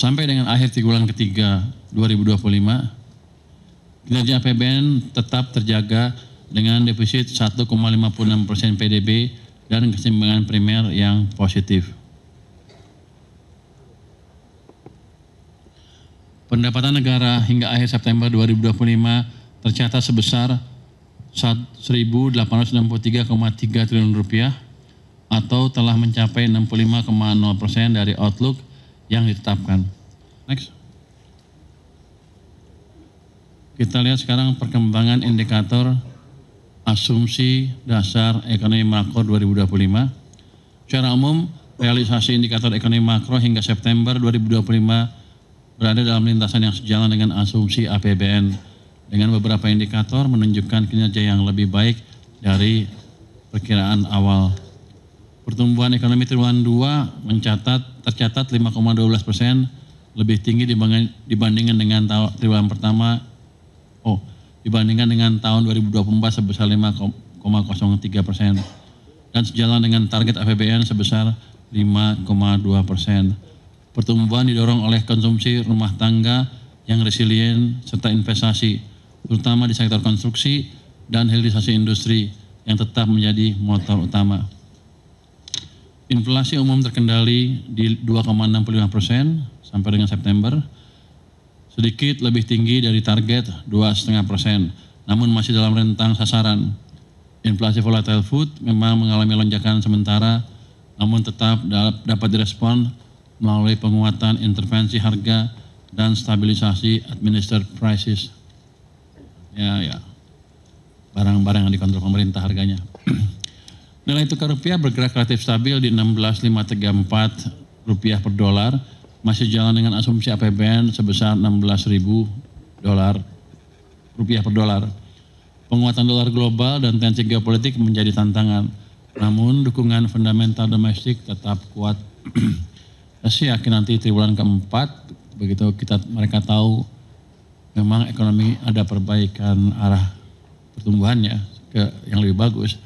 Sampai dengan akhir triwulan ketiga 2025, kinerja APBN tetap terjaga dengan defisit 1,56% PDB dan keseimbangan primer yang positif. Pendapatan negara hingga akhir September 2025 tercatat sebesar 1.863,3 triliun rupiah atau telah mencapai 65,0% dari outlook yang ditetapkan. Next. Kita lihat sekarang perkembangan indikator asumsi dasar ekonomi makro 2025. Secara umum, realisasi indikator ekonomi makro hingga September 2025 berada dalam lintasan yang sejalan dengan asumsi APBN, dengan beberapa indikator menunjukkan kinerja yang lebih baik dari perkiraan awal. Pertumbuhan ekonomi triwulan 2 tercatat 5,12%, lebih tinggi dibandingkan dengan triwulan pertama. Dibandingkan dengan tahun 2024 sebesar 5,03% dan sejalan dengan target APBN sebesar 5,2%. Pertumbuhan didorong oleh konsumsi rumah tangga yang resilient serta investasi, terutama di sektor konstruksi dan hilirisasi industri yang tetap menjadi motor utama. Inflasi umum terkendali di 2,65% sampai dengan September, sedikit lebih tinggi dari target 2,5%, namun masih dalam rentang sasaran. Inflasi volatile food memang mengalami lonjakan sementara, namun tetap dapat direspon melalui penguatan intervensi harga dan stabilisasi administered prices. Barang-barang yang dikontrol pemerintah harganya. Nilai tukar rupiah bergerak relatif stabil di 16.534 rupiah per dolar, masih jalan dengan asumsi APBN sebesar 16.000 rupiah per dolar. Penguatan dolar global dan tensi geopolitik menjadi tantangan, namun dukungan fundamental domestik tetap kuat. Saya yakin nanti triwulan keempat, begitu mereka tahu memang ekonomi ada perbaikan arah pertumbuhannya ke yang lebih bagus,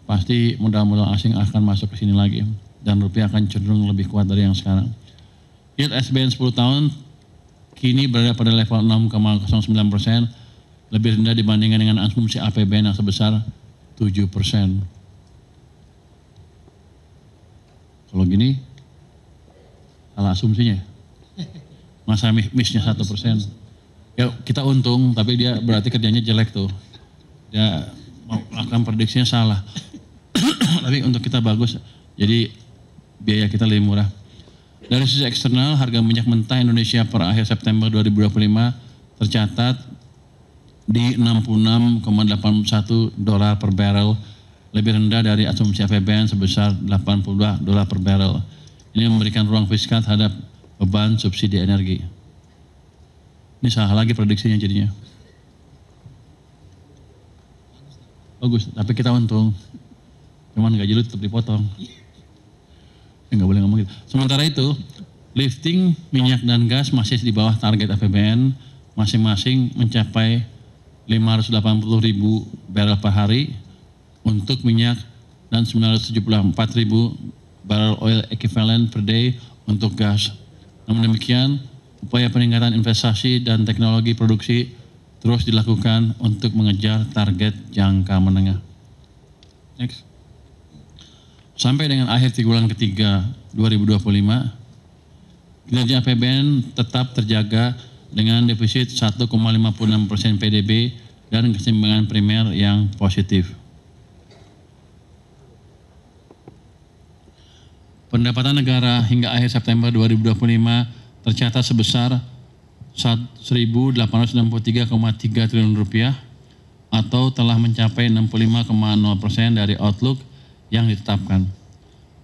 pasti modal-modal asing akan masuk ke sini lagi dan rupiah akan cenderung lebih kuat dari yang sekarang. Yield SBN 10 tahun kini berada pada level 6,09%, lebih rendah dibandingkan dengan asumsi APBN yang sebesar 7%. Kalau gini, salah asumsinya. Masa miss-nya 1%. Ya kita untung, tapi dia berarti kerjanya jelek tuh. Dia akan prediksinya salah. Tapi untuk kita bagus, jadi biaya kita lebih murah. Dari sisi eksternal, harga minyak mentah Indonesia per akhir September 2025 tercatat di 66,81 dolar per barrel, lebih rendah dari asumsi APBN sebesar 82 dolar per barrel. Ini memberikan ruang fiskal terhadap beban subsidi energi. Ini salah lagi prediksinya jadinya. Bagus, tapi kita untung. Cuman gaji lu tetap dipotong. Nggak boleh ngomong gitu. Sementara itu, lifting minyak dan gas masih di bawah target APBN, masing-masing mencapai 580.000 barrel per hari untuk minyak dan 974.000 barrel oil equivalent per day untuk gas. Namun demikian, upaya peningkatan investasi dan teknologi produksi terus dilakukan untuk mengejar target jangka menengah. Next. Sampai dengan akhir triwulan ketiga 2025, kinerja APBN tetap terjaga dengan defisit 1,56% PDB dan keseimbangan primer yang positif. Pendapatan negara hingga akhir September 2025 tercatat sebesar 1.863,3 triliun rupiah atau telah mencapai 65,0% dari outlook yang ditetapkan.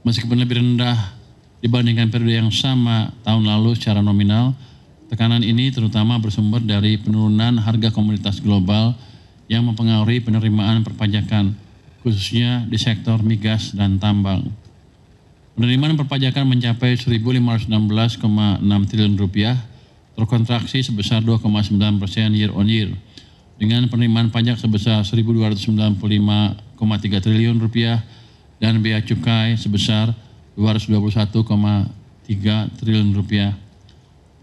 Meskipun lebih rendah dibandingkan periode yang sama tahun lalu secara nominal, tekanan ini terutama bersumber dari penurunan harga komoditas global yang mempengaruhi penerimaan perpajakan, khususnya di sektor migas dan tambang. Penerimaan perpajakan mencapai 1.516,6 triliun rupiah, terkontraksi sebesar 2,9% year on year, dengan penerimaan pajak sebesar 1.295,3 triliun rupiah dan bea cukai sebesar 221,3 triliun rupiah.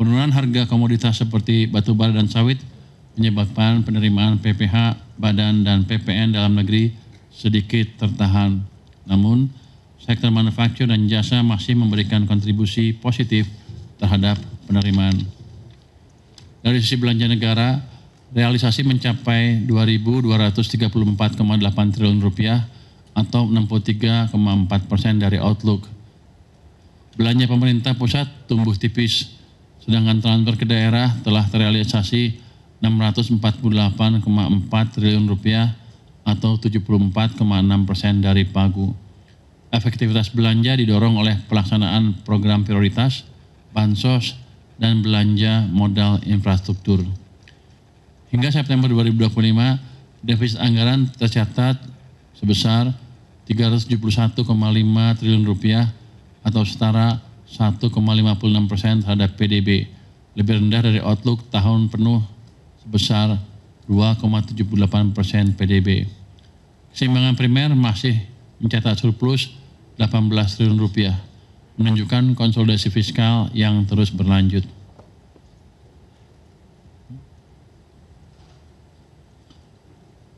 Penurunan harga komoditas seperti batu bara dan sawit menyebabkan penerimaan PPH, Badan, dan PPN dalam negeri sedikit tertahan. Namun, sektor manufaktur dan jasa masih memberikan kontribusi positif terhadap penerimaan. Dari sisi belanja negara, realisasi mencapai 2.234,8 triliun rupiah atau 63,4% dari outlook. Belanja pemerintah pusat tumbuh tipis, sedangkan transfer ke daerah telah terrealisasi 648,4 triliun rupiah atau 74,6% dari pagu. Efektivitas belanja didorong oleh pelaksanaan program prioritas, bansos, dan belanja modal infrastruktur. Hingga September 2025, defisit anggaran tercatat sebesar 371,5 triliun rupiah atau setara 1,56% terhadap PDB, lebih rendah dari outlook tahun penuh sebesar 2,78% PDB. Keseimbangan primer masih mencatat surplus 18 triliun rupiah, menunjukkan konsolidasi fiskal yang terus berlanjut.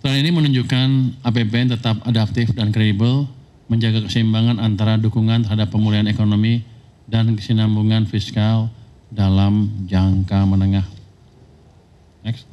Tren ini menunjukkan APBN tetap adaptif dan kredibel, menjaga keseimbangan antara dukungan terhadap pemulihan ekonomi dan kesinambungan fiskal dalam jangka menengah. Next.